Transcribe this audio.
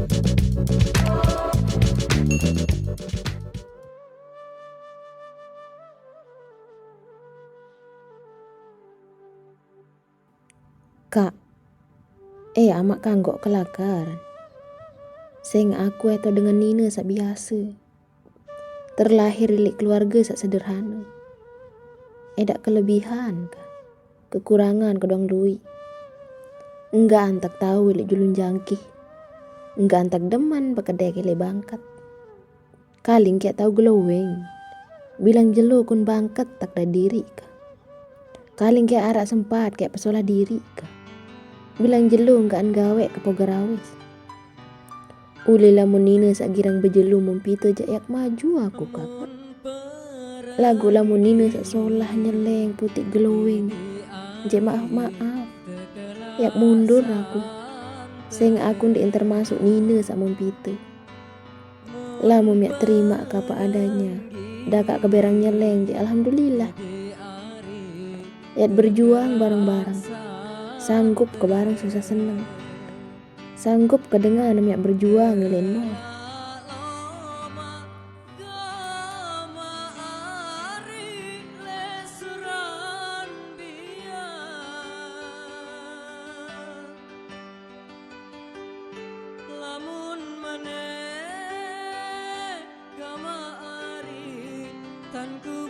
Kak, amak kanggok kelakar. Seng aku itu dengan Nina sak biasa. Terlahir dari keluarga sak sederhana. Dak kelebihan kah? Kekurangan kedong lui. Enggak antak tahu ilik julun jangkih. Enggak antak deman pakai kele bangkat. Kaling kayak tahu glowing. Bilang jelo kun bangkat tak ada diri kah? Kaling kayak arak sempat kayak pesola diri kah? Bilang jelo enggak gawe kepogarawis. Uli lamun Nina sak girang bejelu mumpito jak maju aku kakak. Lagu lamun Nina sak solah nyeleng putih glowing. Je maaf yak mundur aku. Seng aku ndek termasuk Nina sak mumpito. Lamun yak terima apa adanya. Dakak keberang nyeleng je alhamdulillah. Yat berjuang bareng-bareng. Sanggup ke bareng susah seneng. Sanggup kedengar yak berjuang nileno. Lamun maneh gama ari tan ku